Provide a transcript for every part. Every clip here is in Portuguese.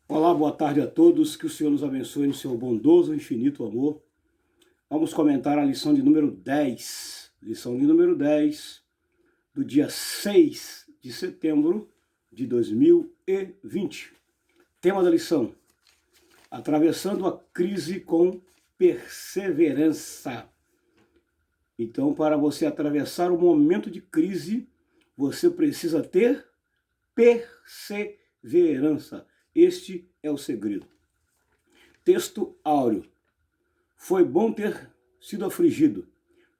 Olá, boa tarde a todos, que o Senhor nos abençoe no seu bondoso e infinito amor. Vamos comentar a lição de número 10, do dia 6 de setembro de 2020. Tema da lição: atravessando a crise com perseverança. Então, para você atravessar um momento de crise, você precisa ter perseverança. Este é o segredo. Texto áureo. Foi bom ter sido afligido,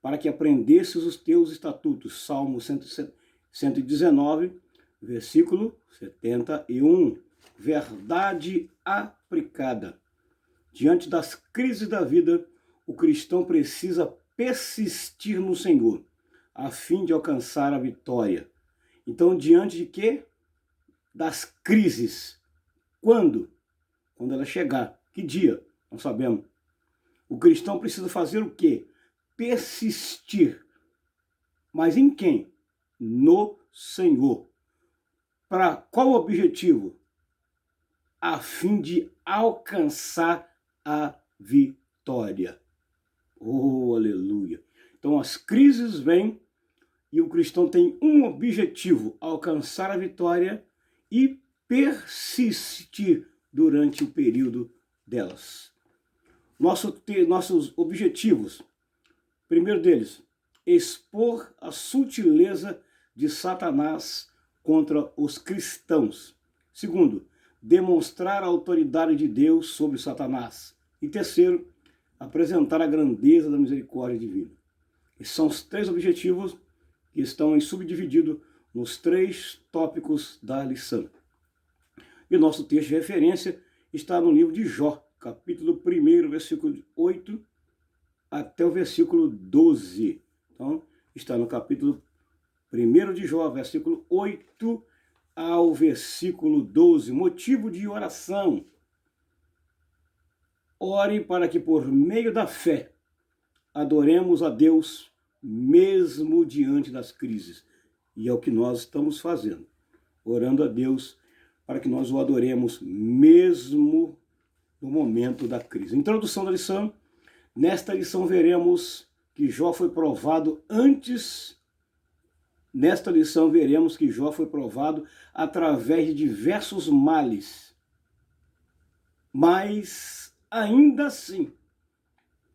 para que aprendesses os teus estatutos. Salmo 119, versículo 71. Verdade aplicada. Diante das crises da vida, o cristão precisa persistir no Senhor, a fim de alcançar a vitória. Então, diante de quê? Das crises. Quando? Quando ela chegar. Que dia? Não sabemos. O cristão precisa fazer o quê? Persistir. Mas em quem? No Senhor. Para qual objetivo? A fim de alcançar a vitória. Oh, aleluia. Então as crises vêm e o cristão tem um objetivo: alcançar a vitória e persistir durante o período delas. Nossos objetivos: primeiro deles, expor a sutileza de Satanás contra os cristãos. Segundo, demonstrar a autoridade de Deus sobre Satanás. E terceiro, apresentar a grandeza da misericórdia divina. Esses são os três objetivos que estão subdivididos nos três tópicos da lição. E o nosso texto de referência está no livro de Jó, capítulo 1, versículo 8 até o versículo 12. Então, está no capítulo 1 de Jó, versículo 8 ao versículo 12. Motivo de oração. Ore para que por meio da fé adoremos a Deus mesmo diante das crises. E é o que nós estamos fazendo. Orando a Deus para que nós o adoremos mesmo no momento da crise. Introdução da lição. Nesta lição veremos que Jó foi provado através de diversos males. Mas ainda assim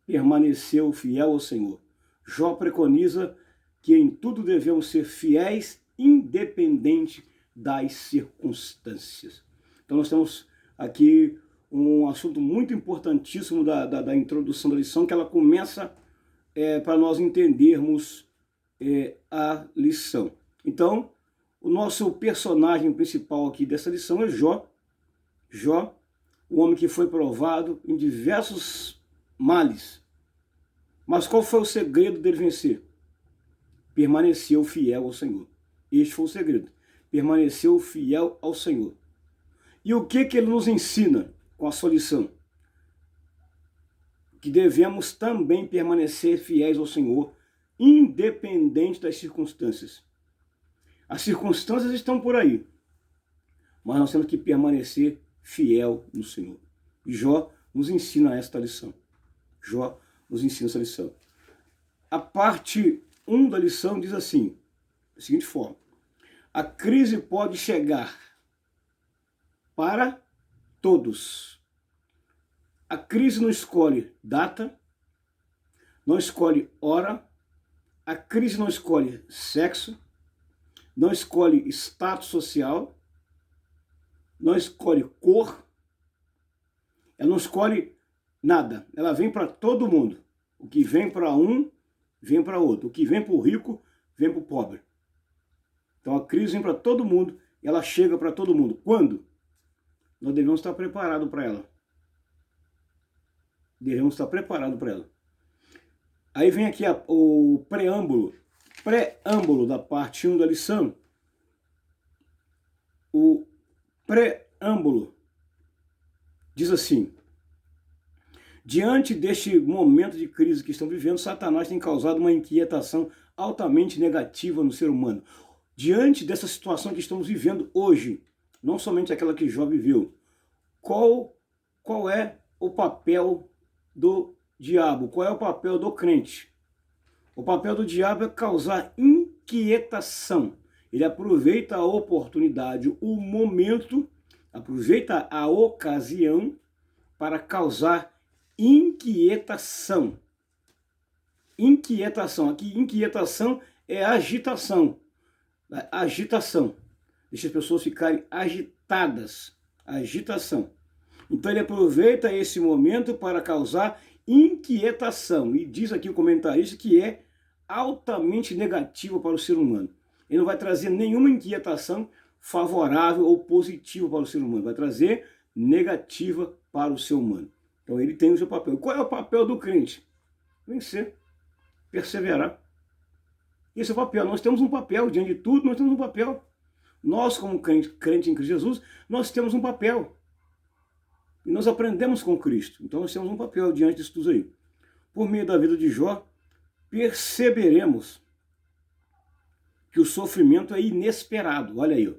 permaneceu fiel ao Senhor. Jó preconiza que em tudo devemos ser fiéis, independente das circunstâncias. Então nós temos aqui um assunto muito importantíssimo da introdução da lição, que ela começa para nós entendermos a lição. Então, o nosso personagem principal aqui dessa lição é Jó. Jó, o homem que foi provado em diversos males. Mas qual foi o segredo dele vencer? Permaneceu fiel ao Senhor. Este foi o segredo. Permaneceu fiel ao Senhor. E o que ele nos ensina com a sua lição? Que devemos também permanecer fiéis ao Senhor, independente das circunstâncias. As circunstâncias estão por aí, mas nós temos que permanecer fiel no Senhor. E Jó nos ensina esta lição. Jó nos ensina essa lição. A parte 1 da lição diz assim, da seguinte forma: a crise pode chegar para todos. A crise não escolhe data, não escolhe hora, a crise não escolhe sexo, não escolhe status social, não escolhe cor, ela não escolhe nada. Ela vem para todo mundo. O que vem para um, vem para outro. O que vem para o rico, vem para o pobre. Então a crise vem para todo mundo, ela chega para todo mundo. Quando? Nós devemos estar preparados para ela. Devemos estar preparados para ela. Aí vem aqui o preâmbulo da parte 1 da lição. O preâmbulo diz assim: diante deste momento de crise que estamos vivendo, Satanás tem causado uma inquietação altamente negativa no ser humano. Diante dessa situação que estamos vivendo hoje, não somente aquela que Jó viveu, qual é o papel do diabo? Qual é o papel do crente? O papel do diabo é causar inquietação. Ele aproveita a oportunidade, o momento, aproveita a ocasião para causar inquietação. Inquietação. Aqui, inquietação é agitação. Agitação. Deixa as pessoas ficarem agitadas. Agitação. Então ele aproveita esse momento para causar inquietação. E diz aqui o comentarista que é altamente negativo para o ser humano. Ele não vai trazer nenhuma inquietação favorável ou positiva para o ser humano. Vai trazer negativa para o ser humano. Então ele tem o seu papel. Qual é o papel do crente? Vencer. Perseverar. Esse é o papel. Nós temos um papel. Diante de tudo, nós temos um papel. Nós, como crente em Cristo Jesus, nós temos um papel. E nós aprendemos com Cristo. Então nós temos um papel diante disso tudo aí. Por meio da vida de Jó, perceberemos que o sofrimento é inesperado. Olha aí, ó.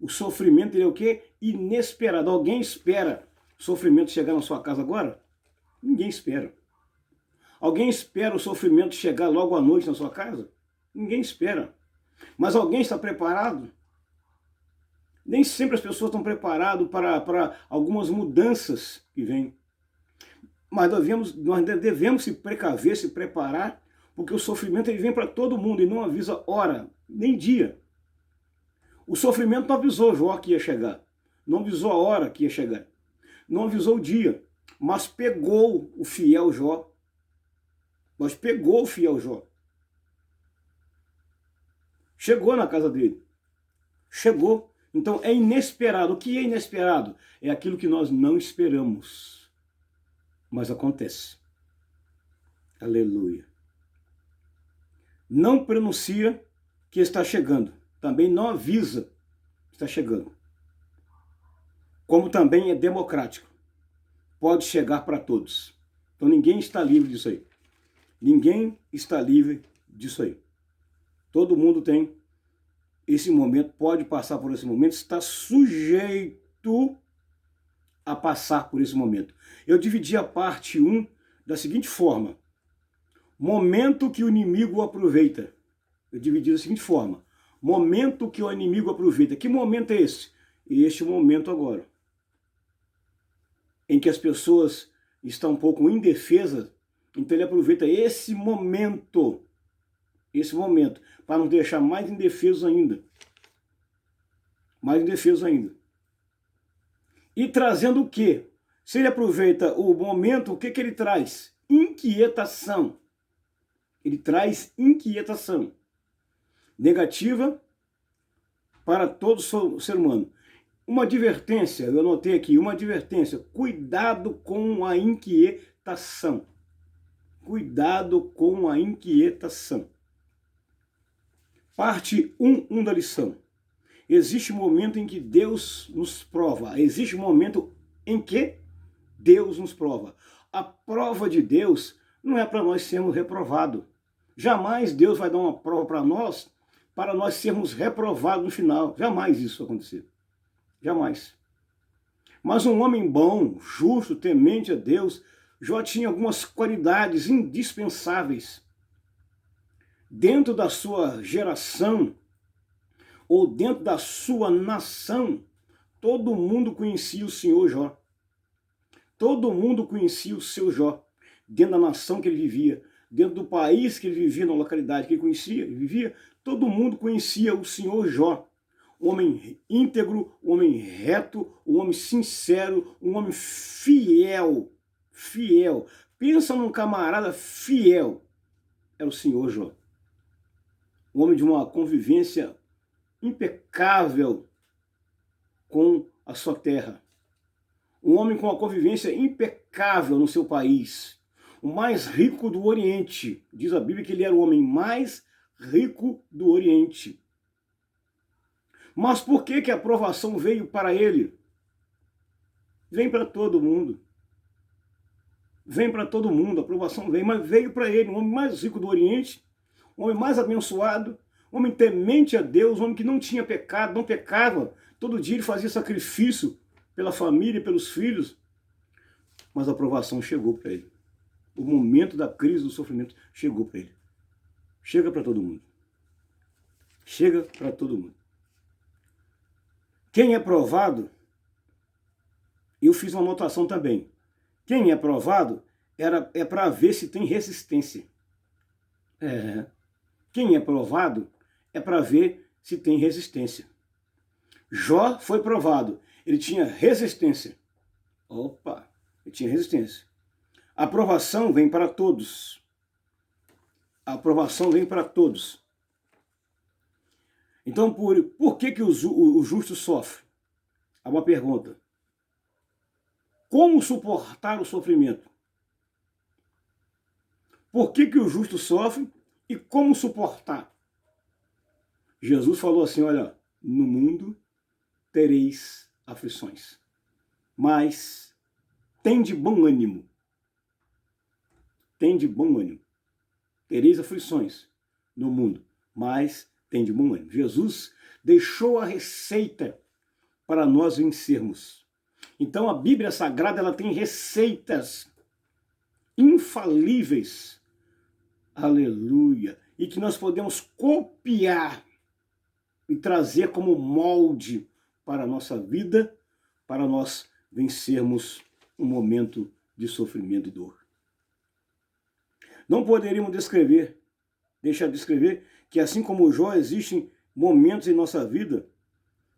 O sofrimento ele é o quê? Inesperado. Alguém espera o sofrimento chegar na sua casa agora? Ninguém espera. Alguém espera o sofrimento chegar logo à noite na sua casa? Ninguém espera. Mas alguém está preparado? Nem sempre as pessoas estão preparadas para algumas mudanças que vêm. Mas nós devemos se precaver, se preparar, porque o sofrimento ele vem para todo mundo e não avisa hora, nem dia. O sofrimento não avisou Jó que ia chegar, não avisou a hora que ia chegar, não avisou o dia, mas pegou o fiel Jó. Mas pegou o fiel Jó. Chegou na casa dele. Chegou. Então é inesperado. O que é inesperado? É aquilo que nós não esperamos. Mas acontece. Aleluia. Não pronuncia que está chegando. Também não avisa que está chegando. Como também é democrático. Pode chegar para todos. Então ninguém está livre disso aí. Ninguém está livre disso aí. Todo mundo tem esse momento, pode passar por esse momento, está sujeito a passar por esse momento. Eu dividi a parte 1 da seguinte forma. Momento que o inimigo aproveita. Eu dividi da seguinte forma. Momento que o inimigo aproveita. Que momento é esse? Este momento agora. Em que as pessoas estão um pouco indefesas, então ele aproveita esse momento, para nos deixar mais indefesos ainda. Mais indefesos ainda. E trazendo o quê? Se ele aproveita o momento, o que ele traz? Inquietação. Ele traz inquietação. Negativa para todo ser humano. Uma advertência, eu anotei aqui, uma advertência. Cuidado com a inquietação. Cuidado com a inquietação. Parte 1 da lição. Existe um momento em que Deus nos prova. Existe um momento em que Deus nos prova. A prova de Deus não é para nós sermos reprovados. Jamais Deus vai dar uma prova para nós sermos reprovados no final. Jamais isso acontecer. Jamais. Mas um homem bom, justo, temente a Deus, Jó tinha algumas qualidades indispensáveis. Dentro da sua geração, ou dentro da sua nação, todo mundo conhecia o Senhor Jó. Todo mundo conhecia o seu Jó. Dentro da nação que ele vivia, dentro do país que ele vivia, na localidade que ele conhecia, ele vivia, todo mundo conhecia o Senhor Jó. Um homem íntegro, um homem reto, um homem sincero, um homem fiel. Fiel. Pensa num camarada fiel. É o Senhor Jó. Um homem de uma convivência impecável com a sua terra. Um homem com uma convivência impecável no seu país. O mais rico do Oriente. Diz a Bíblia que ele era o homem mais rico do Oriente. Mas por que a aprovação veio para ele? Vem para todo mundo. Vem para todo mundo, a aprovação vem, mas veio para ele, um homem mais rico do Oriente, um homem mais abençoado, um homem temente a Deus, um homem que não tinha pecado, não pecava. Todo dia ele fazia sacrifício pela família, pelos filhos, mas a provação chegou para ele. O momento da crise, do sofrimento, chegou para ele. Chega para todo mundo. Chega para todo mundo. Quem é provado, eu fiz uma anotação também. Quem é provado é para ver se tem resistência. Quem é provado é para ver se tem resistência. Jó foi provado. Ele tinha resistência. Opa, ele tinha resistência. A aprovação vem para todos. A aprovação vem para todos. Então, por que o justo sofre? Há uma pergunta. Como suportar o sofrimento? Por que o justo sofre e como suportar? Jesus falou assim, olha, no mundo tereis aflições, mas tende bom ânimo. Tende bom ânimo. Tereis aflições no mundo, mas tende bom ânimo. Jesus deixou a receita para nós vencermos. Então a Bíblia Sagrada ela tem receitas infalíveis, aleluia, e que nós podemos copiar e trazer como molde para a nossa vida, para nós vencermos um momento de sofrimento e dor. Não poderíamos deixar de descrever que assim como Jó, existem momentos em nossa vida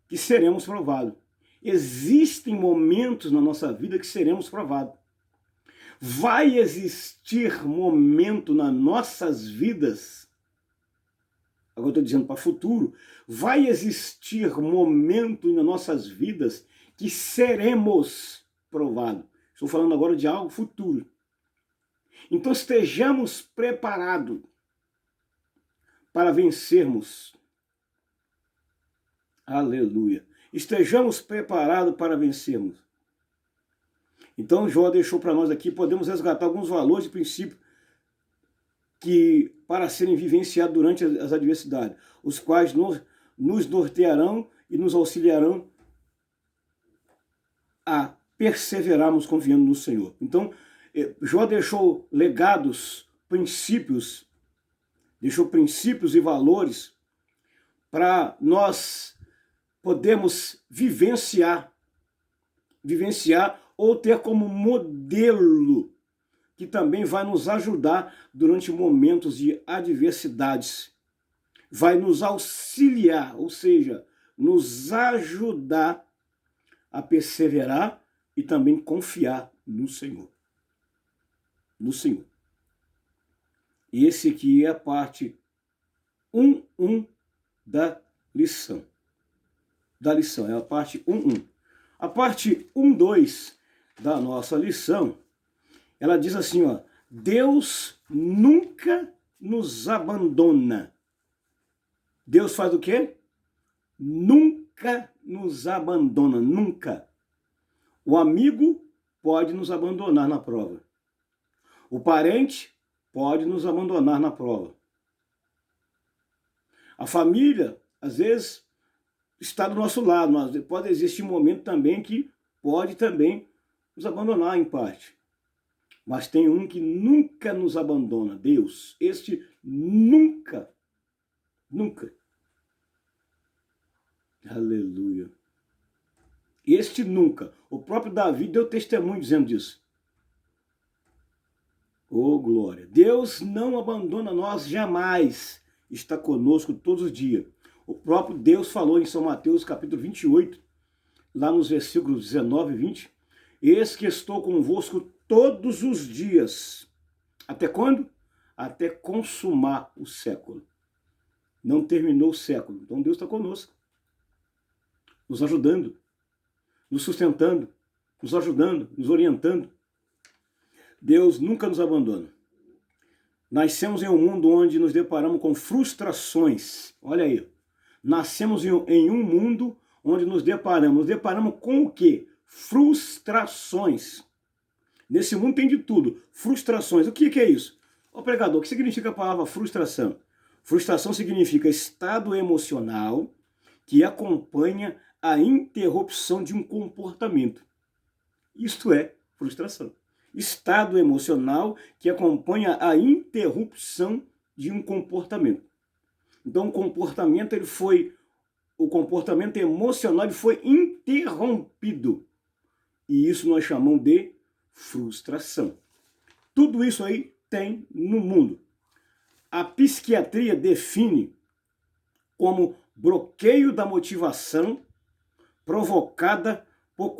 que seremos provados. Existem momentos na nossa vida que seremos provados. Vai existir momento nas nossas vidas, agora eu estou dizendo para o futuro, vai existir momento nas nossas vidas que seremos provados. Estou falando agora de algo futuro. Então estejamos preparados para vencermos. Aleluia. Estejamos preparados para vencermos. Então Jó deixou para nós aqui, podemos resgatar alguns valores e princípios que para serem vivenciados durante as adversidades, os quais nos nortearão e nos auxiliarão a perseverarmos confiando no Senhor. Então, Jó deixou legados, princípios e valores para nós podermos vivenciar ou ter como modelo que também vai nos ajudar durante momentos de adversidades. Vai nos auxiliar, ou seja, nos ajudar a perseverar e também confiar no Senhor. No Senhor. E esse aqui é a parte 1.1 da lição. É a parte 1.1. A parte 1.2 da nossa lição, ela diz assim, ó, Deus nunca nos abandona. Deus faz o quê? Nunca nos abandona, nunca. O amigo pode nos abandonar na prova. O parente pode nos abandonar na prova. A família, às vezes, está do nosso lado, mas pode existir um momento também que pode também nos abandonar em parte. Mas tem um que nunca nos abandona, Deus. Este nunca. Aleluia. Este nunca. O próprio Davi deu testemunho dizendo disso. Oh, glória. Deus não abandona nós jamais. Está conosco todos os dias. O próprio Deus falou em São Mateus, capítulo 28, lá nos versículos 19 e 20. Eis que estou convosco todos os dias. Até quando? Até consumar o século. Não terminou o século. Então Deus está conosco. Nos ajudando. Nos sustentando. Nos ajudando. Nos orientando. Deus nunca nos abandona. Nascemos em um mundo onde nos deparamos com frustrações. Olha aí. Nascemos em um mundo onde nos deparamos. Nos deparamos com o quê? Frustrações. Nesse mundo tem de tudo. Frustrações. O que é isso? Ô pregador, o que significa a palavra frustração? Frustração significa estado emocional que acompanha a interrupção de um comportamento. Isto é frustração. Estado emocional que acompanha a interrupção de um comportamento. Então, o comportamento emocional ele foi interrompido. E isso nós chamamos de frustração. Tudo isso aí tem no mundo. A psiquiatria define como bloqueio da motivação provocada por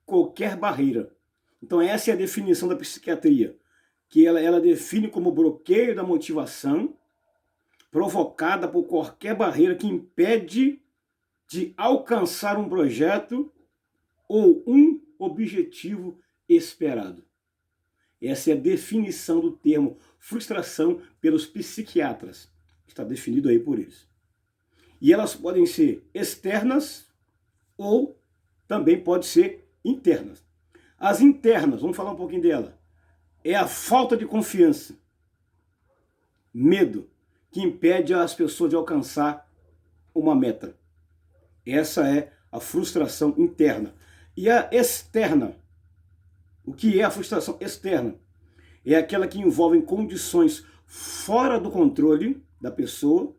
qualquer barreira. Então essa é a definição da psiquiatria, que ela define como bloqueio da motivação provocada por qualquer barreira que impede de alcançar um projeto ou um objetivo esperado. Essa é a definição do termo frustração pelos psiquiatras. Está definido aí por eles. E elas podem ser externas ou também pode ser internas. As internas, vamos falar um pouquinho dela. É a falta de confiança, medo, que impede as pessoas de alcançar uma meta. Essa é a frustração interna. E a externa, o que é a frustração externa? É aquela que envolve condições fora do controle da pessoa,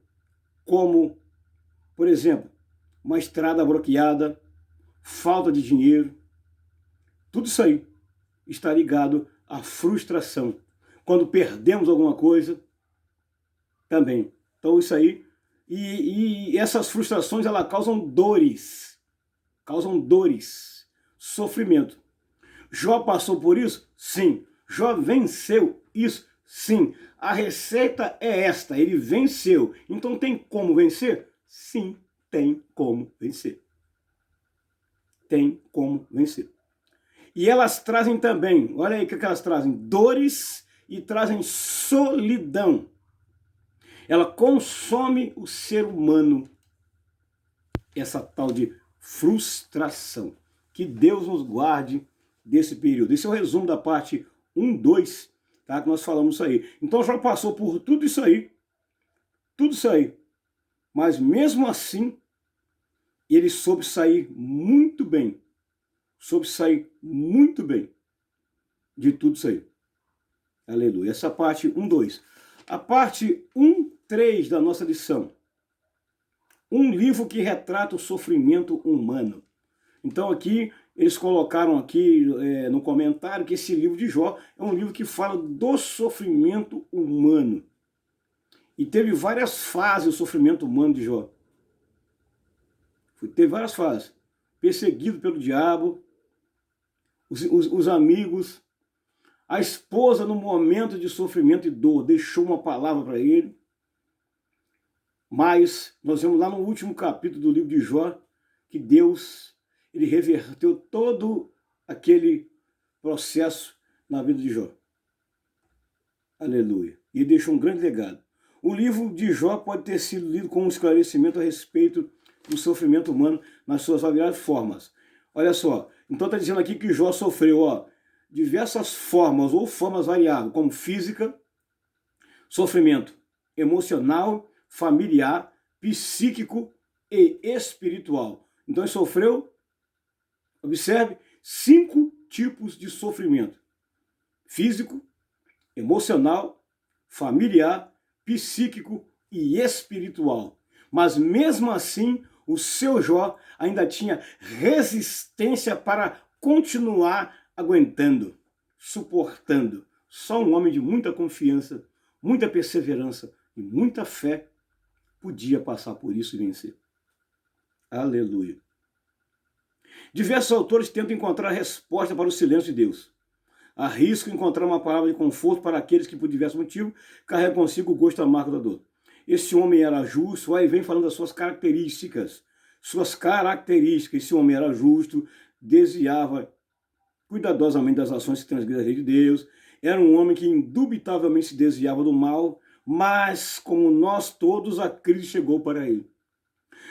como, por exemplo, uma estrada bloqueada, falta de dinheiro. Tudo isso aí está ligado à frustração. Quando perdemos alguma coisa, também. Então isso aí, e essas frustrações, elas causam dores, sofrimento. Jó passou por isso? Sim. Jó venceu isso? Sim. A receita é esta, ele venceu. Então tem como vencer? Sim, tem como vencer. Tem como vencer. E elas trazem também, olha aí o que elas trazem, dores e trazem solidão. Ela consome o ser humano, essa tal de frustração. Que Deus nos guarde desse período. Esse é o resumo da parte 1, 2, tá? Que nós falamos isso aí. Então já passou por tudo isso aí, mas mesmo assim, ele soube sair muito bem, de tudo isso aí. Aleluia. Essa parte 1, 2. A parte 1, 3 da nossa lição. Um livro que retrata o sofrimento humano. Então aqui, eles colocaram aqui no comentário que esse livro de Jó é um livro que fala do sofrimento humano. E teve várias fases o sofrimento humano de Jó. Teve várias fases. Perseguido pelo diabo, os amigos, a esposa no momento de sofrimento e dor deixou uma palavra para ele. Mas nós vemos lá no último capítulo do livro de Jó que Deus ele reverteu todo aquele processo na vida de Jó. Aleluia. E deixou um grande legado. O livro de Jó pode ter sido lido com um esclarecimento a respeito do sofrimento humano nas suas variadas formas. Olha só, então está dizendo aqui que Jó sofreu diversas formas ou formas variáveis, como física, sofrimento emocional, familiar, psíquico e espiritual. Então ele sofreu, observe, 5 tipos de sofrimento: físico, emocional, familiar, psíquico e espiritual. Mas mesmo assim, o seu Jó ainda tinha resistência para continuar aguentando, suportando. Só um homem de muita confiança, muita perseverança e muita fé podia passar por isso e vencer. Aleluia. Diversos autores tentam encontrar resposta para o silêncio de Deus. Arriscam encontrar uma palavra de conforto para aqueles que, por diversos motivos, carregam consigo o gosto amargo da dor. Esse homem era justo, aí vem falando das suas características. Esse homem era justo, desviava cuidadosamente das ações que transgrediam a lei de Deus. Era um homem que indubitavelmente se desviava do mal, mas, como nós todos, a crise chegou para ele.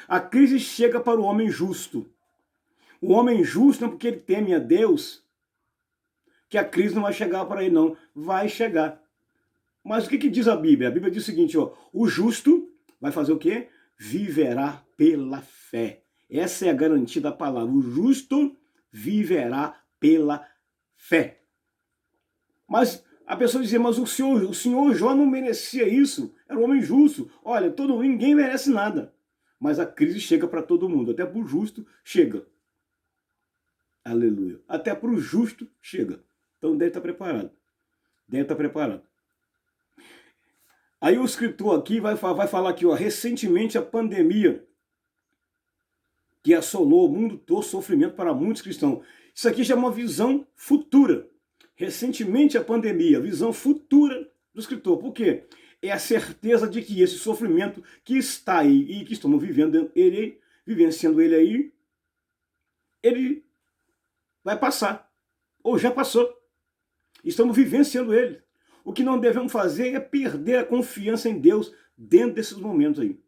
A crise chega para o homem justo. O homem justo não é porque ele teme a Deus que a crise não vai chegar para ele, não. Vai chegar. Mas o que diz a Bíblia? A Bíblia diz o seguinte, o justo vai fazer o quê? Viverá pela fé. Essa é a garantia da palavra. O justo viverá pela fé. Mas a pessoa dizia, mas o senhor Jó não merecia isso. Era um homem justo. Olha, ninguém merece nada. Mas a crise chega para todo mundo. Até para o justo chega. Aleluia. Até para o justo chega. Então deve estar preparado. Deve estar preparado. Aí o escritor aqui vai falar aqui, ó, recentemente a pandemia que assolou o mundo trouxe sofrimento para muitos cristãos. Isso aqui já é uma visão futura. Recentemente a pandemia, visão futura do escritor. Por quê? É a certeza de que esse sofrimento que está aí e que estamos vivenciando ele aí, ele vai passar. Ou já passou. Estamos vivenciando ele. O que não devemos fazer é perder a confiança em Deus dentro desses momentos aí.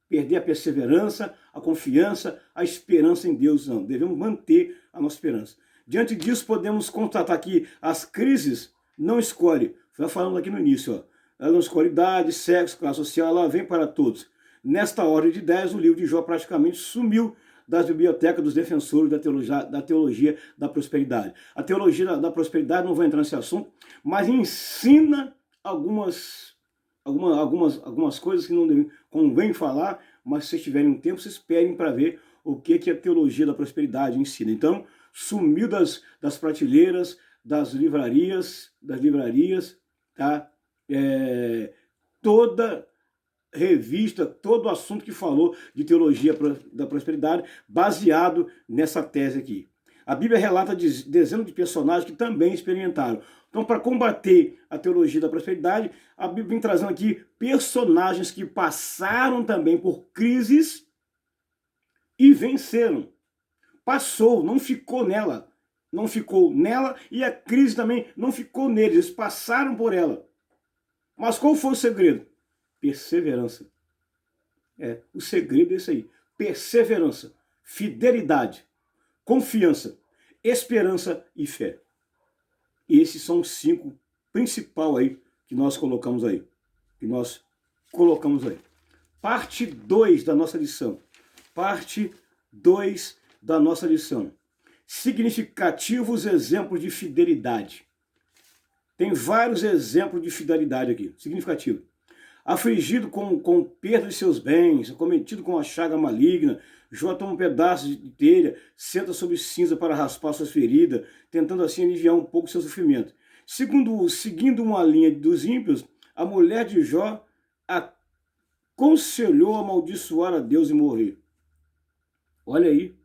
Perder a perseverança, a confiança, a esperança em Deus, não. Devemos manter a nossa esperança. Diante disso, podemos constatar que as crises não escolhem. Foi falando aqui no início, ó. Ela não escolhe idade, sexo, classe social, ela vem para todos. Nesta ordem de ideias, o livro de Jó praticamente sumiu das bibliotecas dos defensores da teologia da prosperidade. A teologia da prosperidade, não vou entrar nesse assunto, mas ensina algumas coisas que não convém falar, mas se vocês tiverem um tempo, vocês esperem para ver o que a teologia da prosperidade ensina. Então, sumiu das prateleiras, das livrarias, tá? Toda revista, todo assunto que falou de teologia da prosperidade, baseado nessa tese aqui. A Bíblia relata dezenas de personagens que também experimentaram. Então, para combater a teologia da prosperidade, a Bíblia vem trazendo aqui personagens que passaram também por crises e venceram. Passou, não ficou nela. Não ficou nela e a crise também não ficou neles. Eles passaram por ela. Mas qual foi o segredo? Perseverança. O segredo é esse aí. Perseverança, fidelidade, confiança, esperança e fé. Esses são os 5 principais aí que nós colocamos aí. Parte 2 da nossa lição. Parte 2 da nossa lição. Significativos exemplos de fidelidade. Tem vários exemplos de fidelidade aqui. Significativo. Afligido com perda de seus bens, acometido com uma chaga maligna, Jó toma um pedaço de telha, senta sobre cinza para raspar suas feridas, tentando assim aliviar um pouco seu sofrimento. Seguindo uma linha dos ímpios, a mulher de Jó aconselhou amaldiçoar a Deus e morrer. Olha aí.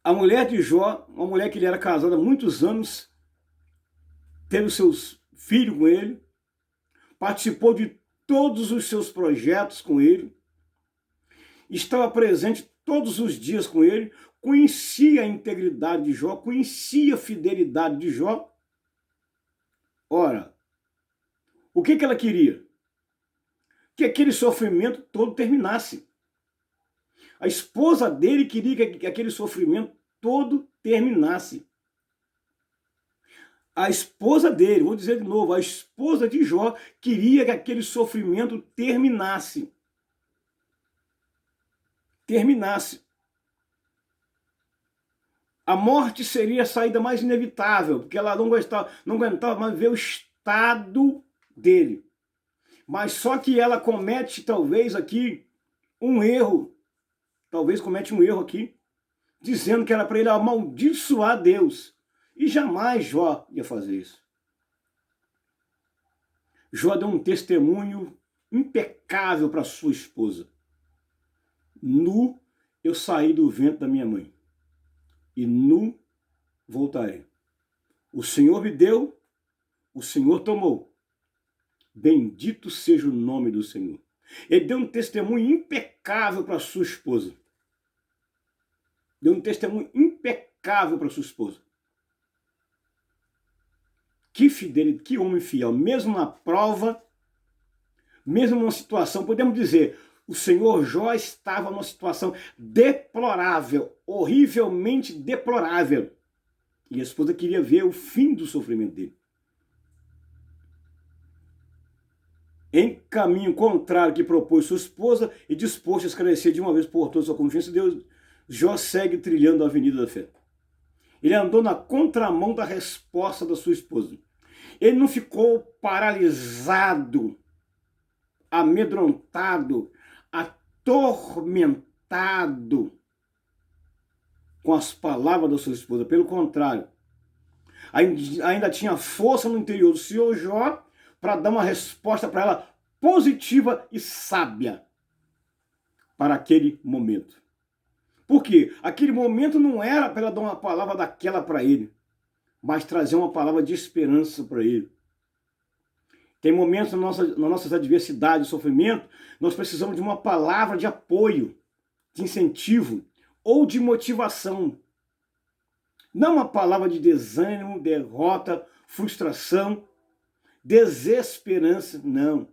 A mulher de Jó, uma mulher que ele era casada há muitos anos, teve os seus filhos com ele, participou de todos os seus projetos com ele, estava presente todos os dias com ele, conhecia a integridade de Jó, conhecia a fidelidade de Jó. Ora, o que ela queria? Que aquele sofrimento todo terminasse. A esposa dele queria que aquele sofrimento todo terminasse. A esposa dele, vou dizer de novo, a esposa de Jó queria que aquele sofrimento terminasse. A morte seria a saída mais inevitável, porque ela não aguentava mais ver o estado dele. Mas só que ela comete talvez aqui um erro, dizendo que era para ele amaldiçoar Deus. E jamais Jó ia fazer isso. Jó deu um testemunho impecável para sua esposa. Nu eu saí do ventre da minha mãe, e nu voltarei. O Senhor me deu, o Senhor tomou. Bendito seja o nome do Senhor. Ele deu um testemunho impecável para sua esposa. Que fidelidade, que homem fiel. Mesmo na prova, mesmo numa situação, podemos dizer, o senhor Jó estava numa situação deplorável, horrivelmente deplorável. E a esposa queria ver o fim do sofrimento dele. em caminho contrário que propôs sua esposa e disposto a esclarecer de uma vez por todas sua confiança em Deus, Jó segue trilhando a avenida da fé. Ele andou na contramão da resposta da sua esposa. Ele não ficou paralisado, amedrontado, atormentado com as palavras da sua esposa. Pelo contrário, ainda tinha força no interior do senhor Jó para dar uma resposta para ela positiva e sábia para aquele momento. Por quê? Aquele momento não era para ela dar uma palavra daquela para ele, mas trazer uma palavra de esperança para ele. Tem momentos nas nossas adversidades e sofrimento, nós precisamos de uma palavra de apoio, de incentivo ou de motivação. Não uma palavra de desânimo, derrota, frustração, desesperança, não.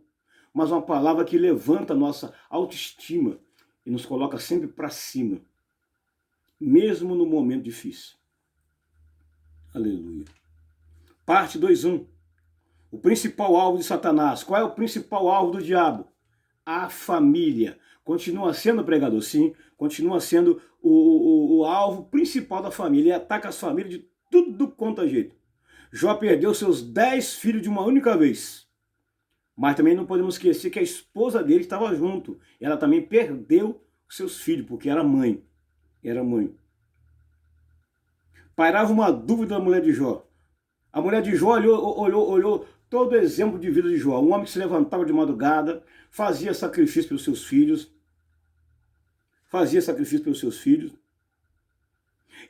Mas uma palavra que levanta a nossa autoestima e nos coloca sempre para cima, mesmo no momento difícil. Aleluia. Parte 2.1. O principal alvo de Satanás. Qual é o principal alvo do diabo? A família. Continua sendo, pregador, sim, continua sendo o alvo principal da família. Ele ataca as famílias de tudo quanto é jeito. Jó perdeu seus 10 filhos de uma única vez. Mas também não podemos esquecer que a esposa dele estava junto. Ela também perdeu seus filhos, porque era mãe. Era mãe. Pairava uma dúvida da mulher de Jó. A mulher de Jó olhou todo o exemplo de vida de Jó. Um homem que se levantava de madrugada, fazia sacrifício pelos seus filhos.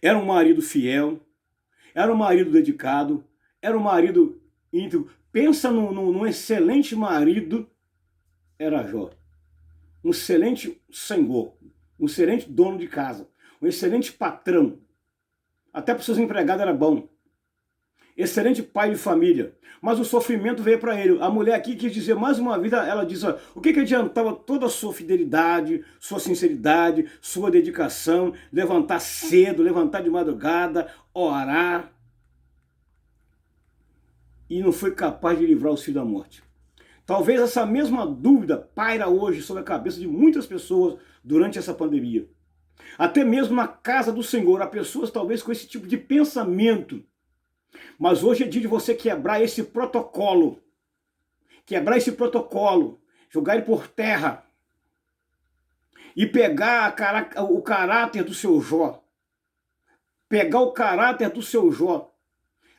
Era um marido fiel. Era um marido dedicado. Era um marido íntegro. Pensa num excelente marido. Era Jó. Um excelente senhor. Um excelente dono de casa. Um excelente patrão. Até para os seus empregados era bom. Excelente pai de família. Mas o sofrimento veio para ele. A mulher aqui quis dizer mais uma vez, ela diz, ó, o que adiantava toda a sua fidelidade, sua sinceridade, sua dedicação, levantar cedo, levantar de madrugada, orar, e não foi capaz de livrar os filhos da morte. Talvez essa mesma dúvida paira hoje sobre a cabeça de muitas pessoas durante essa pandemia. Até mesmo na casa do Senhor, há pessoas talvez com esse tipo de pensamento. Mas hoje é dia de você quebrar esse protocolo. Jogar ele por terra. E pegar o caráter do seu Jó.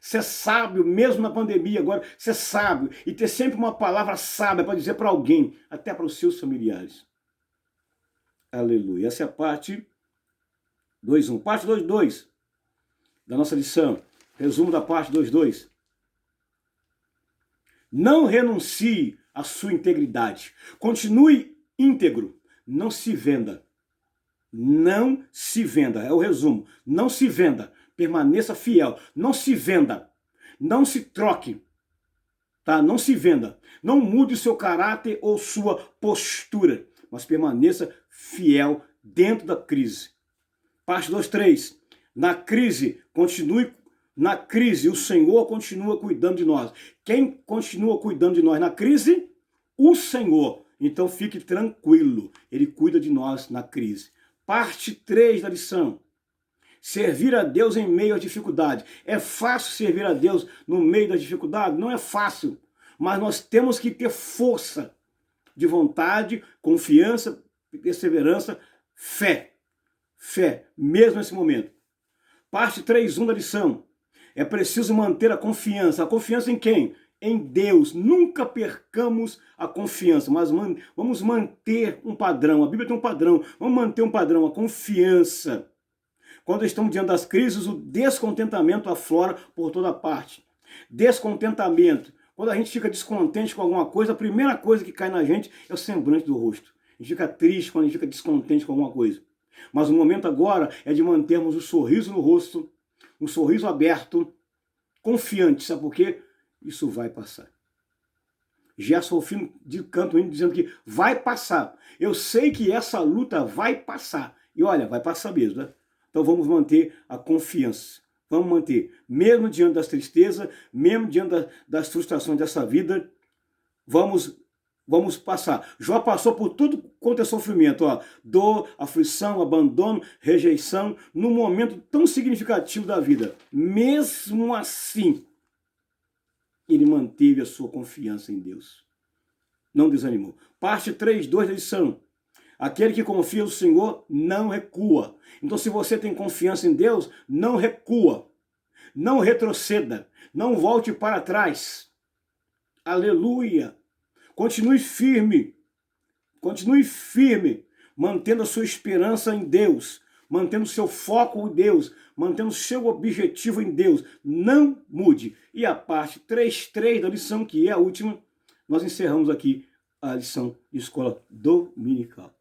Ser sábio, mesmo na pandemia agora, ser sábio. E ter sempre uma palavra sábia para dizer para alguém, até para os seus familiares. Aleluia. Essa é a parte 2.1. Parte 2.2 da nossa lição. Resumo da parte 2.2. Não renuncie à sua integridade. Continue íntegro. Não se venda. Não se venda. É o resumo. Não se venda. Permaneça fiel. Não se venda. Não se troque. Tá? Não se venda. Não mude o seu caráter ou sua postura. Mas permaneça fiel dentro da crise. Parte 2.3. Na crise, o Senhor continua cuidando de nós. Quem continua cuidando de nós na crise? O Senhor. Então fique tranquilo. Ele cuida de nós na crise. Parte 3 da lição. Servir a Deus em meio à dificuldade. É fácil servir a Deus no meio da dificuldade? Não é fácil. Mas nós temos que ter força de vontade, confiança, perseverança, fé. Fé, mesmo nesse momento. Parte 3.1 da lição. É preciso manter a confiança. A confiança em quem? Em Deus. Nunca percamos a confiança, mas vamos manter um padrão. A Bíblia tem um padrão. Vamos manter um padrão, a confiança. Quando estamos diante das crises, o descontentamento aflora por toda parte. Descontentamento. Quando a gente fica descontente com alguma coisa, a primeira coisa que cai na gente é o semblante do rosto. A gente fica triste quando a gente fica descontente com alguma coisa. Mas o momento agora é de mantermos o sorriso no rosto, um sorriso aberto, confiante. Sabe por quê? Isso vai passar. Gerson Rufino canta um hino dizendo que vai passar. Eu sei que essa luta vai passar. E olha, vai passar mesmo, né? Então vamos manter a confiança. Vamos manter, mesmo diante das tristezas, mesmo diante das frustrações dessa vida, vamos Vamos passar. Jó passou por tudo quanto é sofrimento, ó, dor, aflição, abandono, rejeição, num momento tão significativo da vida. Mesmo assim, ele manteve a sua confiança em Deus. Não desanimou. Parte 3:2 da lição. Aquele que confia no Senhor não recua. Então, se você tem confiança em Deus, não recua. Não retroceda. Não volte para trás. Aleluia. Continue firme. Continue firme. Mantendo a sua esperança em Deus. Mantendo o seu foco em Deus. Mantendo o seu objetivo em Deus. Não mude. E a parte 3:3 da lição, que é a última, nós encerramos aqui a lição de escola dominical.